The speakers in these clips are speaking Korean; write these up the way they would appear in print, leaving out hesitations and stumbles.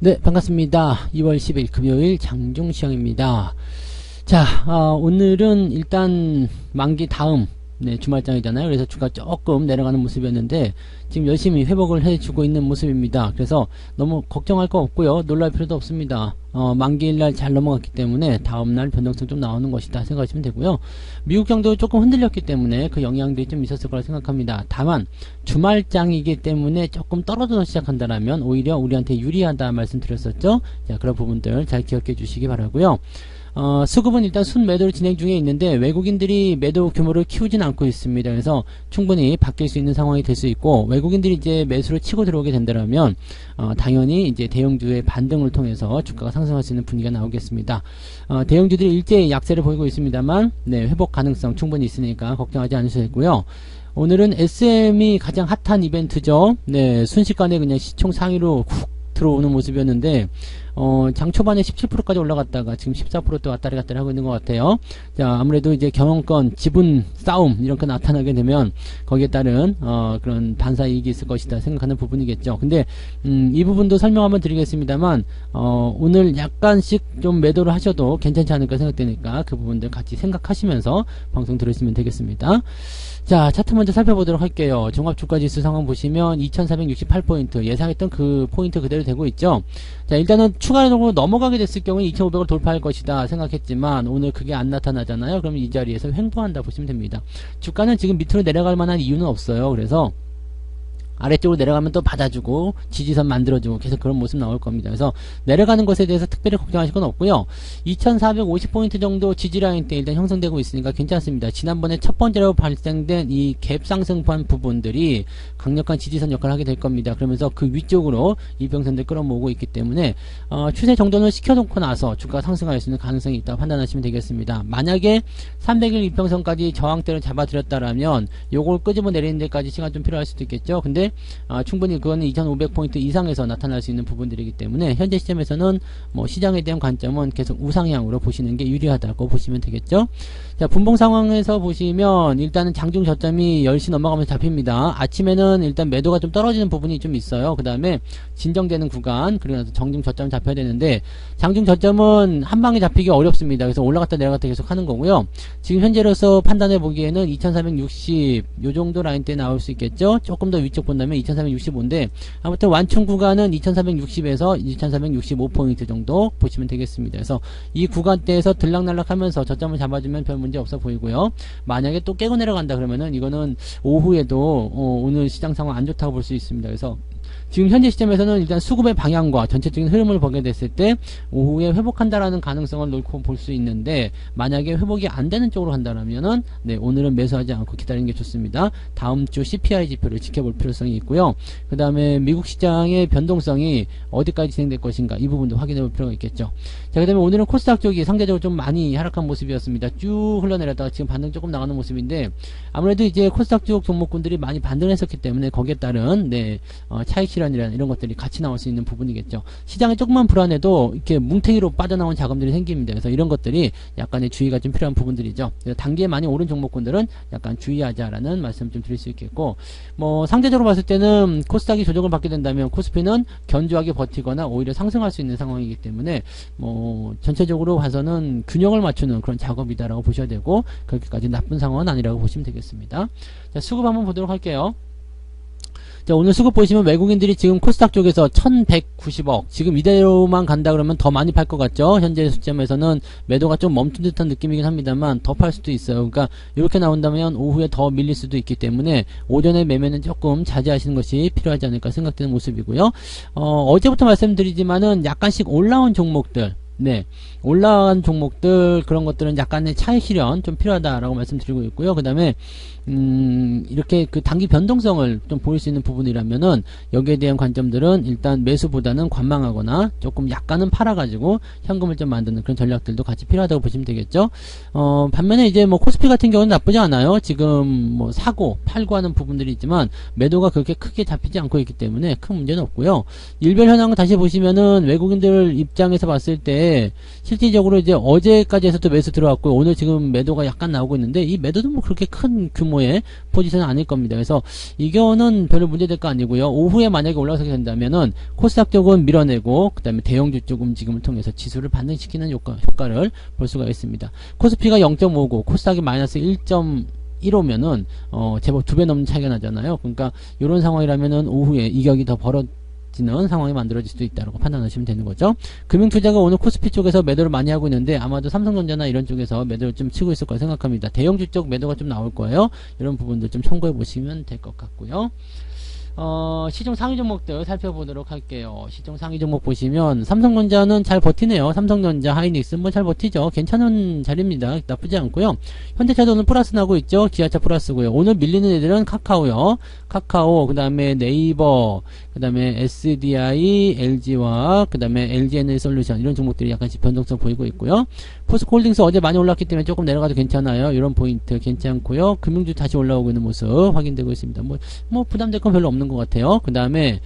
네, 반갑습니다. 2월 10일 금요일 장중시황입니다. 자, 오늘은 일단 만기 다음 주말장이잖아요. 그래서 주가 조금 내려가는 모습이었는데 지금 열심히 회복을 해주고 있는 모습입니다. 그래서 너무 걱정할 거 없고요. 놀랄 필요도 없습니다. 만기일날 잘 넘어갔기 때문에 다음날 변동성 좀 나오는 것이다 생각하시면 되고요. 미국경도 조금 흔들렸기 때문에 그 영향들이 좀 있었을 거라 생각합니다. 다만 주말장이기 때문에 조금 떨어져서 시작한다면 오히려 우리한테 유리하다 말씀드렸었죠. 자, 그런 부분들 잘 기억해 주시기 바라고요. 수급은 일단 순매도로 진행 중에 있는데 외국인들이 매도 규모를 키우진 않고 있습니다. 그래서 충분히 바뀔 수 있는 상황이 될 수 있고, 외국인들이 이제 매수를 치고 들어오게 된다면 당연히 이제 대형주의 반등을 통해서 주가가 상승할 수 있는 분위기가 나오겠습니다. 대형주들이 일제히 약세를 보이고 있습니다만 회복 가능성 충분히 있으니까 걱정하지 않으셔도 되고요. 오늘은 SM이 가장 핫한 이벤트죠. 순식간에 그냥 시총 상위로 훅 들어오는 모습이었는데 장 초반에 17%까지 올라갔다가 지금 14%또 왔다리 갔다리 하고 있는 것 같아요. 자, 아무래도 이제 경영권, 지분 싸움 이렇게 나타나게 되면 거기에 따른 그런 반사이익이 있을 것이다 생각하는 부분이겠죠. 근데 이 부분도 설명 한번 드리겠습니다만 오늘 약간씩 좀 매도를 하셔도 괜찮지 않을까 생각되니까 그 부분들 같이 생각하시면서 방송 들으시면 되겠습니다. 자, 차트 먼저 살펴보도록 할게요. 종합주가지수 상황 보시면 2468포인트 예상했던 그 포인트 그대로 되고 있죠. 자, 일단은 추가적으로 넘어가게 됐을 경우에 2500을 돌파할 것이다 생각했지만 오늘 그게 안 나타나잖아요. 그러면 이 자리에서 횡보한다 보시면 됩니다. 주가는 지금 밑으로 내려갈 만한 이유는 없어요. 그래서 아래쪽으로 내려가면 또 받아주고 지지선 만들어주고 계속 그런 모습 나올 겁니다. 그래서 내려가는 것에 대해서 특별히 걱정하실 건 없고요. 2450포인트 정도 지지라인 때 일단 형성되고 있으니까 괜찮습니다. 지난번에 첫 번째로 발생된 이 갭 상승판 부분들이 강력한 지지선 역할을 하게 될 겁니다. 그러면서 그 위쪽으로 이평선들 끌어모으고 있기 때문에 추세 정도는 시켜놓고 나서 주가가 상승할 수 있는 가능성이 있다고 판단하시면 되겠습니다. 만약에 300일 이평선까지 저항대를 잡아들였다라면 요걸 끄집어 내리는 데까지 시간 좀 필요할 수도 있겠죠. 근데 충분히 그거는 2500포인트 이상에서 나타날 수 있는 부분들이기 때문에 현재 시점에서는 뭐 시장에 대한 관점은 계속 우상향으로 보시는 게 유리하다고 보시면 되겠죠. 자, 분봉 상황에서 보시면 일단은 장중 저점이 10시 넘어가면서 잡힙니다. 아침에는 일단 매도가 좀 떨어지는 부분이 좀 있어요. 그 다음에 진정되는 구간, 그리고 나서 정중 저점 잡혀야 되는데 장중 저점은 한 방에 잡히기 어렵습니다. 그래서 올라갔다 내려갔다 계속 하는 거고요. 지금 현재로서 판단해 보기에는 2460 요 정도 라인대 나올 수 있겠죠. 조금 더 위쪽 본다면 2465인데 아무튼 완충 구간은 2460에서 2465포인트 정도 보시면 되겠습니다. 그래서 이 구간대에서 들락날락 하면서 저점을 잡아주면 별 문제 없어 보이고요. 만약에 또 깨고 내려간다 그러면은 이거는 오후에도 오늘 시장 상황 안 좋다고 볼 수 있습니다. 그래서 지금 현재 시점에서는 일단 수급의 방향과 전체적인 흐름을 보게 됐을 때 오후에 회복한다라는 가능성을 놓고 볼 수 있는데 만약에 회복이 안 되는 쪽으로 한다면은 오늘은 매수하지 않고 기다리는 게 좋습니다. 다음 주 CPI 지표를 지켜볼 필요성이 있고요. 그 다음에 미국 시장의 변동성이 어디까지 진행될 것인가 이 부분도 확인해 볼 필요가 있겠죠. 자, 그 다음에 오늘은 코스닥 쪽이 상대적으로 좀 많이 하락한 모습이었습니다. 쭉 흘러내렸다가 지금 반등 조금 나가는 모습인데 아무래도 이제 코스닥 쪽 종목군들이 많이 반등했었기 때문에 거기에 따른 차익 실현이라는 이런 것들이 같이 나올 수 있는 부분이겠죠. 시장이 조금만 불안해도 이렇게 뭉탱이로 빠져나온 자금들이 생깁니다. 그래서 이런 것들이 약간의 주의가 좀 필요한 부분들이죠. 단기에 많이 오른 종목군들은 약간 주의하자라는 말씀 좀 드릴 수 있겠고, 뭐 상대적으로 봤을 때는 코스닥이 조정을 받게 된다면 코스피는 견조하게 버티거나 오히려 상승할 수 있는 상황이기 때문에 뭐 전체적으로 봐서는 균형을 맞추는 그런 작업이다라고 보셔야 되고 그렇게까지 나쁜 상황은 아니라고 보시면 되겠습니다. 자, 수급 한번 보도록 할게요. 자, 오늘 수급 보시면 외국인들이 지금 코스닥 쪽에서 1190억 지금 이대로만 간다 그러면 더 많이 팔 것 같죠. 현재 시점에서는 매도가 좀 멈춘 듯한 느낌이긴 합니다만 더 팔 수도 있어요. 그러니까 이렇게 나온다면 오후에 더 밀릴 수도 있기 때문에 오전에 매매는 조금 자제하시는 것이 필요하지 않을까 생각되는 모습이고요. 어제부터 말씀드리지만은 약간씩 올라온 종목들 올라간 종목들 그런 것들은 약간의 차익 실현 좀 필요하다라고 말씀드리고 있고요. 그 다음에 이렇게 그 단기 변동성을 좀 보일 수 있는 부분이라면은 여기에 대한 관점들은 일단 매수보다는 관망하거나 조금 약간은 팔아가지고 현금을 좀 만드는 그런 전략들도 같이 필요하다고 보시면 되겠죠. 반면에 이제 뭐 코스피 같은 경우는 나쁘지 않아요. 지금 뭐 사고 팔고 하는 부분들이 있지만 매도가 그렇게 크게 잡히지 않고 있기 때문에 큰 문제는 없고요. 일별 현황을 다시 보시면은 외국인들 입장에서 봤을 때 있는데 실질적으로 이제 어제까지 해서 또 매수 들어왔고 오늘 지금 매도가 약간 나오고 있는데 이 매도도 뭐 그렇게 큰 규모의 포지션은 아닐 겁니다. 그래서 이거는 별로 문제될 거 아니고요. 오후에 만약에 올라가게 된다면은 코스닥 쪽은 밀어내고 그 다음에 대형주 쪽 움직임을 통해서 지수를 반등시키는 효과를 볼 수가 있습니다. 코스피가 0.59 코스닥이 마이너스 1.15면은 제법 2배 넘는 차이가 나잖아요. 그러니까 이런 상황이라면은 오후에 이격이 더 벌어지는 상황이 만들어질 수도 있다고 판단하시면 되는 거죠. 금융투자가 오늘 코스피 쪽에서 매도를 많이 하고 있는데 아마도 삼성전자나 이런 쪽에서 매도를 좀 치고 있을 거라 생각합니다. 대형주 쪽 매도가 좀 나올 거예요. 이런 부분들 좀 참고해 보시면 될 것 같고요. 시중 상위 종목들 살펴보도록 할게요. 시중 상위 종목 보시면 삼성전자는 잘 버티네요. 삼성전자, 하이닉스 뭐 잘 버티죠. 괜찮은 자리입니다. 나쁘지 않고요. 현대차도 오늘 플러스 나고 있죠. 기아차 플러스고요. 오늘 밀리는 애들은 카카오요. 카카오, 그 다음에 네이버, 그 다음에 SDI, LG화학, 그 다음에 LG에너지솔루션 이런 종목들이 약간씩 변동성 보이고 있고요. 포스코홀딩스 어제 많이 올랐기 때문에 조금 내려가도 괜찮아요. 이런 포인트 괜찮고요. 금융주 다시 올라오고 있는 모습 확인되고 있습니다. 뭐 부담될 건 별로 없는 것 같아요. 그 다음에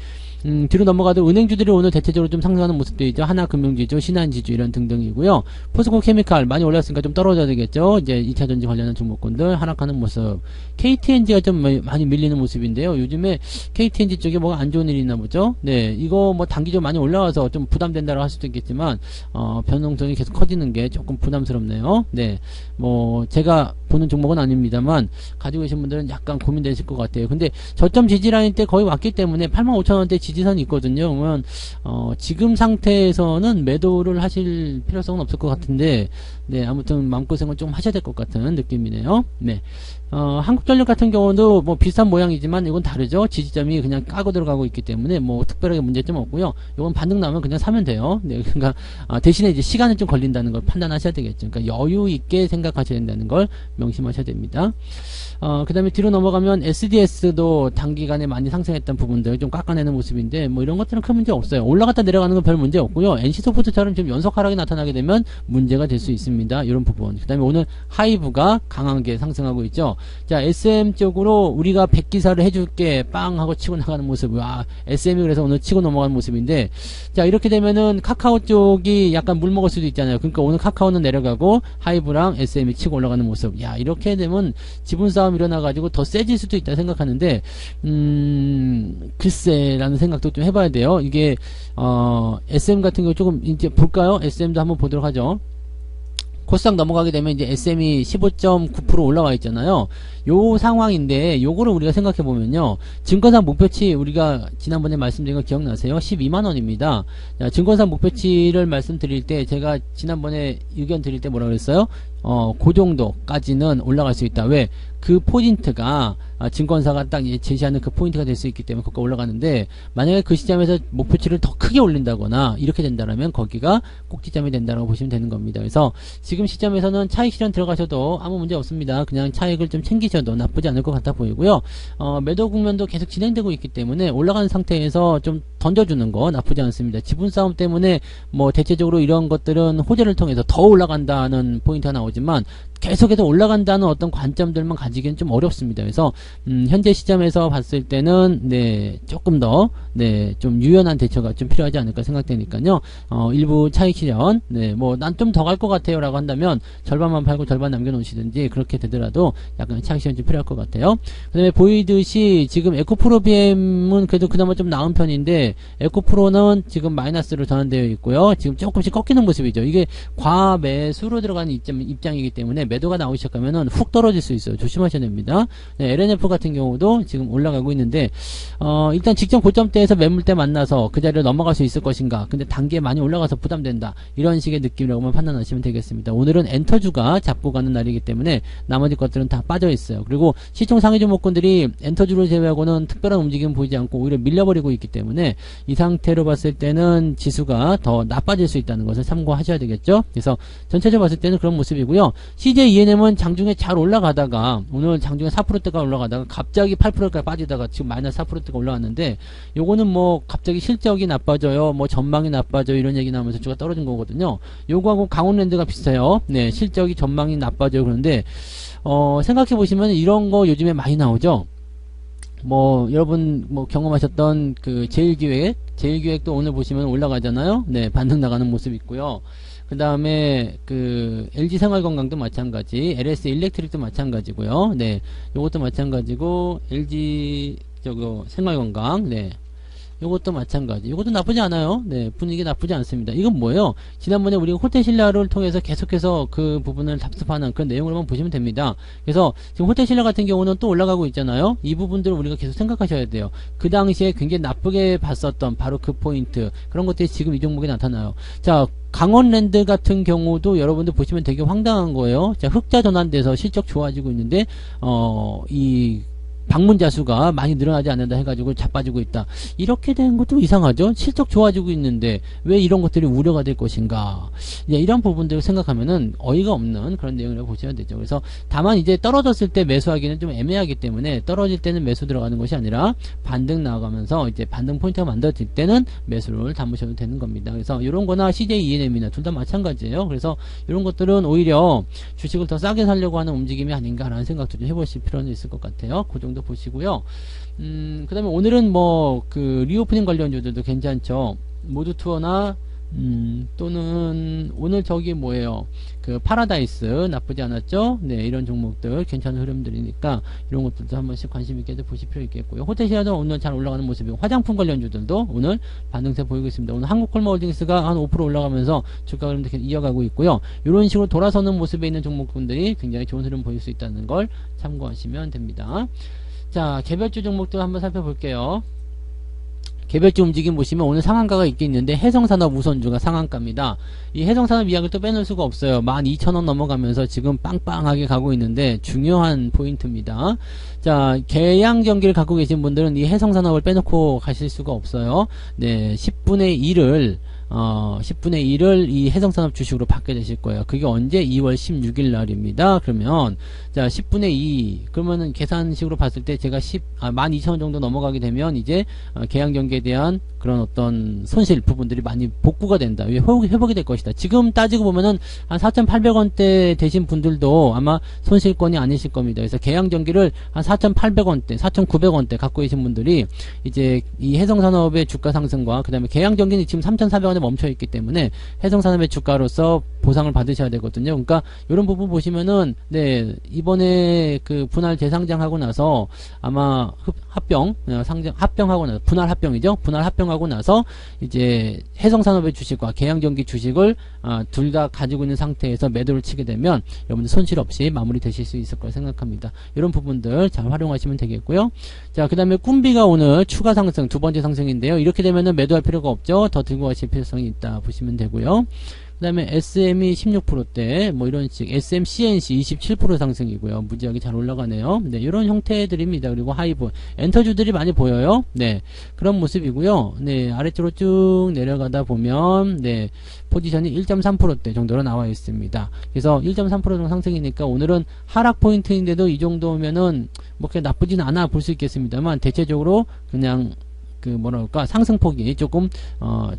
뒤로 넘어가도 은행주들이 오늘 대체적으로 좀 상승하는 모습들이죠. 하나금융지주, 신한지주 이런 등등이고요. 포스코케미칼 많이 올랐으니까 좀 떨어져야 되겠죠. 이제 2차전지 관련한 종목군들 하락하는 모습. KTNG가 좀 많이 밀리는 모습인데요. 요즘에 KTNG 쪽에 뭐가 안 좋은 일이 있나 보죠. 네, 이거 뭐 단기적으로 많이 올라와서 좀 부담된다고 할 수도 있겠지만 변동성이 계속 커지는 게 조금 부담스럽네요. 네, 뭐 제가 보는 종목은 아닙니다만 가지고 계신 분들은 약간 고민되실 것 같아요. 근데 저점 지지라인 때 거의 왔기 때문에 85,000원대 지지선이 있거든요. 그러면 지금 상태에서는 매도를 하실 필요성은 없을 것 같은데 네, 아무튼 마음고생을 좀 하셔야 될 것 같은 느낌이네요. 네. 한국전력 같은 경우도 뭐 비슷한 모양이지만 이건 다르죠. 지지점이 그냥 까고 들어가고 있기 때문에 뭐 특별하게 문제점 없고요. 이건 반등 나오면 그냥 사면 돼요. 네, 그러니까 대신에 이제 시간이 좀 걸린다는 걸 판단하셔야 되겠죠. 그러니까 여유 있게 생각하셔야 된다는 걸 명심하셔야 됩니다. 그 다음에 뒤로 넘어가면 SDS도 단기간에 많이 상승했던 부분들 좀 깎아내는 모습인데 뭐 이런 것들은 큰 문제 없어요. 올라갔다 내려가는 건 별 문제 없고요. NC소프트처럼 지금 연속 하락이 나타나게 되면 문제가 될 수 있습니다. 이런 부분. 그 다음에 오늘 하이브가 강하게 상승하고 있죠. 자, SM 쪽으로 우리가 100기사를 해줄게 빵 하고 치고 나가는 모습. 와, SM이 그래서 오늘 치고 넘어가는 모습인데 자, 이렇게 되면은 카카오 쪽이 약간 물 먹을 수도 있잖아요. 그러니까 오늘 카카오는 내려가고 하이브랑 SM이 치고 올라가는 모습. 야, 이렇게 되면 지분 싸움 일어나가지고 더 세질 수도 있다 생각하는데 글쎄라는 생각도 좀 해봐야 돼요. 이게 SM 같은 경우 조금 이제 볼까요? SM도 한번 보도록 하죠. 코스닥 넘어가게 되면 이제 SM이 15.9% 올라와 있잖아요. 요 상황인데 요거를 우리가 생각해 보면요. 증권사 목표치 우리가 지난번에 말씀드린 거 기억나세요? 12만원입니다. 자, 증권사 목표치를 말씀드릴 때 제가 지난번에 의견 드릴 때 뭐라 그랬어요? 그 정도까지는 올라갈 수 있다. 왜? 그 포인트가 증권사가 딱 제시하는 그 포인트가 될 수 있기 때문에 거기가 올라가는데 만약에 그 시점에서 목표치를 더 크게 올린다거나 이렇게 된다면 거기가 꼭지점이 된다고 보시면 되는 겁니다. 그래서 지금 시점에서는 차익 실현 들어가셔도 아무 문제 없습니다. 그냥 차익을 좀 챙기셔도 나쁘지 않을 것 같아 보이고요. 매도 국면도 계속 진행되고 있기 때문에 올라가는 상태에서 좀 던져주는 거 나쁘지 않습니다. 지분 싸움 때문에 뭐 대체적으로 이런 것들은 호재를 통해서 더 올라간다는 포인트가 나오지만 계속해서 올라간다는 어떤 관점들만 가지기는 좀 어렵습니다. 그래서 현재 시점에서 봤을 때는 네, 조금 더 네, 좀 유연한 대처가 좀 필요하지 않을까 생각되니까요. 일부 차익 실현 네, 뭐 난 좀 더 갈 것 같아요 라고 한다면 절반만 팔고 절반 남겨놓으시든지 그렇게 되더라도 약간 차익 실현 좀 필요할 것 같아요. 그 다음에 보이듯이 지금 에코프로 BM은 그래도 그나마 좀 나은 편인데 에코프로는 지금 마이너스로 전환되어 있고요. 지금 조금씩 꺾이는 모습이죠. 이게 과매수로 들어가는 입장이기 때문에 매도가 나오기 시작하면은 훅 떨어질 수 있어요. 조심하셔야 됩니다. 네, LNF 같은 경우도 지금 올라가고 있는데 일단 직전 고점대에서 매물대 만나서 그 자리를 넘어갈 수 있을 것인가. 근데 단계에 많이 올라가서 부담된다. 이런 식의 느낌이라고만 판단하시면 되겠습니다. 오늘은 엔터주가 잡고 가는 날이기 때문에 나머지 것들은 다 빠져 있어요. 그리고 시총 상위 종목군들이 엔터주를 제외하고는 특별한 움직임 보이지 않고 오히려 밀려버리고 있기 때문에 이 상태로 봤을 때는 지수가 더 나빠질 수 있다는 것을 참고하셔야 되겠죠. 그래서 전체적으로 봤을 때는 그런 모습이고요. CJ ENM은 장중에 잘 올라가다가 오늘 장중에 4%대가 올라가다가 갑자기 8%까지 빠지다가 지금 마이너스 4%대가 올라왔는데 요거는 뭐 갑자기 실적이 나빠져요. 뭐 전망이 나빠져요. 이런 얘기 나오면서 주가 떨어진 거거든요. 요거하고 강원랜드가 비슷해요. 네, 실적이 전망이 나빠져요. 그런데 생각해 보시면 이런 거 요즘에 많이 나오죠. 뭐 여러분 뭐 경험하셨던 그 제일기획도 오늘 보시면 올라가잖아요. 네, 반등 나가는 모습 있고요. 그 다음에 그 LG 생활건강도 마찬가지, LS 일렉트릭도 마찬가지고요. 네, 요것도 마찬가지고 LG 저거 생활건강, 네. 요것도 마찬가지. 요것도 나쁘지 않아요. 네, 분위기 나쁘지 않습니다. 이건 뭐예요? 지난번에 우리가 호텔신라를 통해서 계속해서 그 부분을 답습하는 그런 내용을 한번 보시면 됩니다. 그래서 지금 호텔신라 같은 경우는 또 올라가고 있잖아요. 이 부분들을 우리가 계속 생각하셔야 돼요. 그 당시에 굉장히 나쁘게 봤었던 바로 그 포인트, 그런 것들이 지금 이 종목에 나타나요. 자, 강원랜드 같은 경우도 여러분들 보시면 되게 황당한 거예요. 자, 흑자 전환돼서 실적 좋아지고 있는데 이 방문자 수가 많이 늘어나지 않는다 해가지고 자빠지고 있다. 이렇게 된 것도 이상하죠. 실적 좋아지고 있는데 왜 이런 것들이 우려가 될 것인가. 이런 부분들을 생각하면은 어이가 없는 그런 내용이라고 보셔야 되죠. 그래서 다만 이제 떨어졌을 때 매수하기는 좀 애매하기 때문에 떨어질 때는 매수 들어가는 것이 아니라 반등 나가면서 이제 반등 포인트가 만들어질 때는 매수를 담으셔도 되는 겁니다. 그래서 이런 거나 CJ ENM이나 둘 다 마찬가지예요. 그래서 이런 것들은 오히려 주식을 더 싸게 사려고 하는 움직임이 아닌가라는 생각도 좀 해보실 필요는 있을 것 같아요. 그 정도 보시고요. 그 다음에 오늘은 뭐 그 리오프닝 관련주들도 괜찮죠. 모두투어나 또는 오늘 저기 뭐예요, 그 파라다이스 나쁘지 않았죠. 네, 이런 종목들 괜찮은 흐름들이니까 이런 것들도 한 번씩 관심 있게 보실 필요 있겠고요. 호텔시라도 오늘 잘 올라가는 모습이고, 화장품 관련주들도 오늘 반등세 보이고 있습니다. 오늘 한국콜마홀딩스가 한 5% 올라가면서 주가 흐름도 계속 이어가고 있고요. 이런 식으로 돌아서는 모습에 있는 종목군들이 굉장히 좋은 흐름 보일 수 있다는 걸 참고하시면 됩니다. 자, 개별주 종목들 한번 살펴볼게요. 개별주 움직임 보시면 오늘 상한가가 있긴 있는데 해성산업 우선주가 상한가입니다. 이 해성산업 이야기를 또 빼놓을 수가 없어요. 12,000원 넘어가면서 지금 빵빵하게 가고 있는데 중요한 포인트입니다. 자, 계양전기를 갖고 계신 분들은 이 해성산업을 빼놓고 가실 수가 없어요. 네, 10분의 1을 이 해성산업 주식으로 받게 되실 거예요. 그게 언제? 2월 16일 날입니다. 그러면 자, 10분의 2 그러면은 계산식으로 봤을 때 제가 12,000원 정도 넘어가게 되면 이제 계양전기에 대한 그런 어떤 손실 부분들이 많이 복구가 된다. 회복이 될 것이다. 지금 따지고 보면은 한 4,800원대 되신 분들도 아마 손실권이 아니실 겁니다. 그래서 계양전기를 한 4,800원대, 4,900원대 갖고 계신 분들이 이제 이 해성산업의 주가 상승과 그 다음에 계양전기는 지금 3,400원에 멈춰 있기 때문에 해성산업의 주가로서 보상을 받으셔야 되거든요. 그러니까 이런 부분 보시면은 네, 이번에 그 분할 재상장하고 나서 아마 합병하고 나서 분할 합병하고 나서 이제 해성산업의 주식과 계양전기 주식을 둘 다 가지고 있는 상태에서 매도를 치게 되면 여러분들 손실 없이 마무리 되실 수 있을 거라 생각합니다. 이런 부분들 잘 활용하시면 되겠고요. 자, 그 다음에 꿈비가 오늘 추가 상승, 두 번째 상승인데요. 이렇게 되면은 매도할 필요가 없죠. 더 들고 가실 필요성이 있다 보시면 되고요. 그 다음에 SM이 16%대, 뭐 이런 식, SM, CNC 27% 상승이고요. 무지하게 잘 올라가네요. 네, 이런 형태들입니다. 그리고 하이브, 엔터주들이 많이 보여요. 네, 그런 모습이고요. 네, 아래쪽으로 쭉 내려가다 보면, 네, 포지션이 1.3%대 정도로 나와 있습니다. 그래서 1.3% 정도 상승이니까 오늘은 하락 포인트인데도 이 정도면은 뭐 그렇게 나쁘진 않아 볼 수 있겠습니다만, 대체적으로 그냥 그 뭐랄까 상승폭이 조금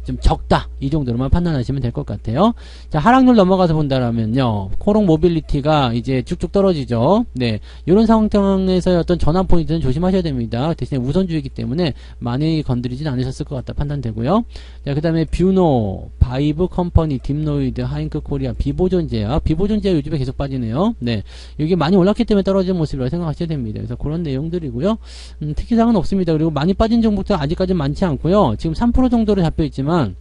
좀 적다, 이 정도로만 판단하시면 될 것 같아요. 자, 하락률 넘어가서 본다라면요, 코롱 모빌리티가 이제 쭉쭉 떨어지죠. 네, 이런 상황에서의 어떤 전환 포인트는 조심하셔야 됩니다. 대신에 우선주이기 때문에 많이 건드리진 않으셨을 것 같다 판단되고요. 자, 그 다음에 뷰노, 바이브 컴퍼니, 딥노이드, 하잉크 코리아, 비보존제약 요즘에 계속 빠지네요. 네, 여기 많이 올랐기 때문에 떨어진 모습이라고 생각하셔야 됩니다. 그래서 그런 내용들이고요. 특이사항은 없습니다. 그리고 많이 빠진 종목들 아직까지는 많지 않고요. 지금 3% 정도로 잡혀 있지만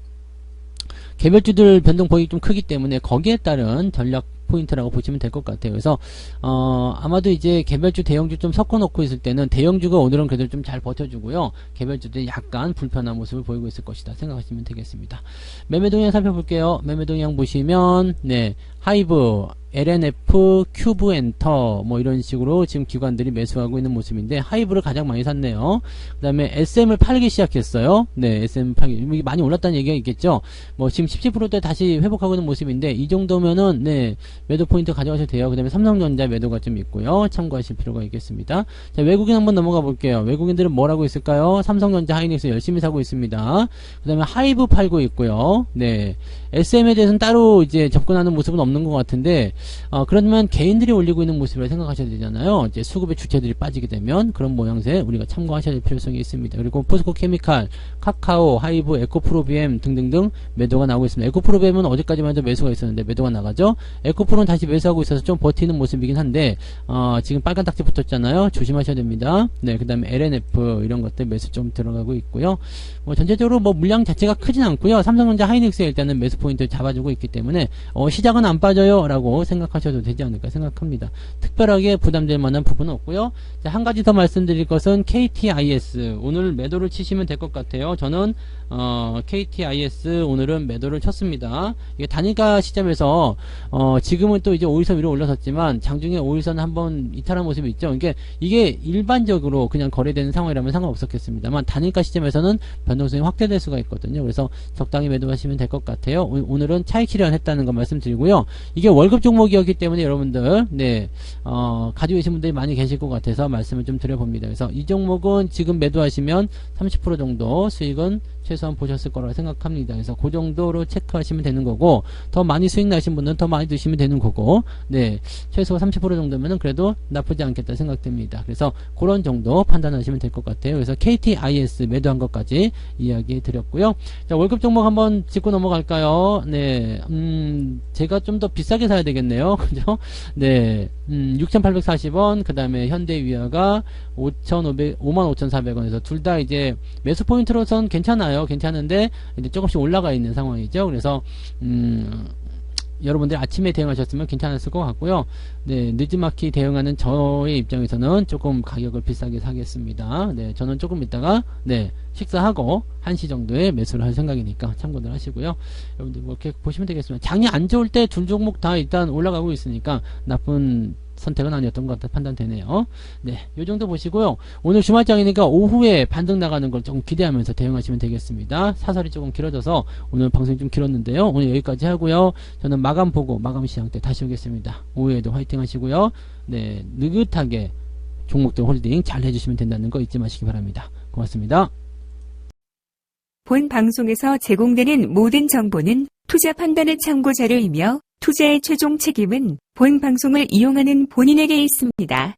개별주들 변동 폭이 좀 크기 때문에 거기에 따른 전략 포인트라고 보시면 될 것 같아요. 그래서 아마도 이제 개별주 대형주 좀 섞어 놓고 있을 때는 대형주가 오늘은 그래도 좀 잘 버텨주고요, 개별주들이 약간 불편한 모습을 보이고 있을 것이다 생각하시면 되겠습니다. 매매 동향 살펴볼게요. 매매 동향 보시면 네, 하이브, LNF, 큐브엔터 뭐 이런 식으로 지금 기관들이 매수하고 있는 모습인데 하이브를 가장 많이 샀네요. 그 다음에 SM을 팔기 시작했어요. 네, SM 팔기 많이 올랐다는 얘기가 있겠죠. 뭐 지금 17%대 다시 회복하고 있는 모습인데 이 정도면은 네, 매도 포인트 가져가셔도 돼요. 그 다음에 삼성전자 매도가 좀 있고요. 참고하실 필요가 있겠습니다. 자, 외국인 한번 넘어가 볼게요. 외국인들은 뭘 하고 있을까요? 삼성전자, 하이닉스 열심히 사고 있습니다. 그 다음에 하이브 팔고 있고요. 네, SM에 대해서는 따로 이제 접근하는 모습은 없는 것 같은데 그러면 개인들이 올리고 있는 모습이라 생각하셔야 되잖아요. 이제 수급의 주체들이 빠지게 되면 그런 모양새 우리가 참고하셔야 될 필요성이 있습니다. 그리고 포스코 케미칼, 카카오, 하이브, 에코프로비엠 등등등 매도가 나오고 있습니다. 에코프로비엠은 어제까지만 해도 매수가 있었는데 매도가 나가죠. 에코프로는 다시 매수하고 있어서 좀 버티는 모습이긴 한데 지금 빨간 딱지 붙었잖아요. 조심하셔야 됩니다. 네, 그 다음에 LNF 이런 것들 매수 좀 들어가고 있고요. 전체적으로 물량 자체가 크진 않고요. 삼성전자, 하이닉스에 일단은 매수 포인트 잡아주고 있기 때문에 시작은 안 빠져요 라고 생각하셔도 되지 않을까 생각합니다. 특별하게 부담될 만한 부분은 없고요. 자, 한 가지 더 말씀드릴 것은 KTIS 오늘 매도를 치시면 될 것 같아요. 저는 KTIS 오늘은 매도를 쳤습니다. 이게 단일가 시점에서 지금은 또 이제 5일선 위로 올라섰지만 장중에 5일선 한번 이탈한 모습이 있죠. 이게 일반적으로 그냥 거래되는 상황이라면 상관없었겠습니다만 단일가 시점에서는 변동성이 확대될 수가 있거든요. 그래서 적당히 매도하시면 될 것 같아요. 오늘은 차익 실현했다는 거 말씀드리고요. 이게 월급 종목이었기 때문에 여러분들 가지고 계신 분들이 많이 계실 것 같아서 말씀을 좀 드려봅니다. 그래서 이 종목은 지금 매도하시면 30% 정도 수익은 최소한 보셨을 거라고 생각합니다. 그래서 그 정도로 체크하시면 되는 거고 더 많이 수익 나신 분은 더 많이 드시면 되는 거고 네 최소 30% 정도면은 그래도 나쁘지 않겠다 생각됩니다. 그래서 그런 정도 판단하시면 될 것 같아요. 그래서 KTIS 매도한 것까지 이야기 드렸고요. 자, 월급 종목 한번 짚고 넘어갈까요? 네, 제가 좀 더 비싸게 사야 되겠네요. 그죠? 네, 6,840원, 그 다음에 현대위아가 55,400원에서 둘 다 이제 매수 포인트로선 괜찮아요. 괜찮은데 이제 조금씩 올라가 있는 상황이죠. 그래서 여러분들 아침에 대응하셨으면 괜찮았을 것 같고요. 네, 늦지막히 대응하는 저의 입장에서는 조금 가격을 비싸게 사겠습니다. 네, 저는 조금 있다가 네, 식사하고 1시 정도에 매수를 할 생각이니까 참고들 하시고요. 여러분들 뭐 이렇게 보시면 되겠습니다. 장이 안 좋을 때 두 종목 다 일단 올라가고 있으니까 나쁜 선택은 아니었던 것 같아 판단되네요. 네, 요 정도 보시고요. 오늘 주말장이니까 오후에 반등 나가는 걸 조금 기대하면서 대응하시면 되겠습니다. 사설이 조금 길어져서 오늘 방송이 좀 길었는데요. 오늘 여기까지 하고요. 저는 마감 보고 마감 시장 때 다시 오겠습니다. 오후에도 화이팅 하시고요. 네, 느긋하게 종목들 홀딩 잘 해주시면 된다는 거 잊지 마시기 바랍니다. 고맙습니다. 본 방송에서 제공되는 모든 정보는 투자 판단의 참고 자료이며 투자의 최종 책임은 본 방송을 이용하는 본인에게 있습니다.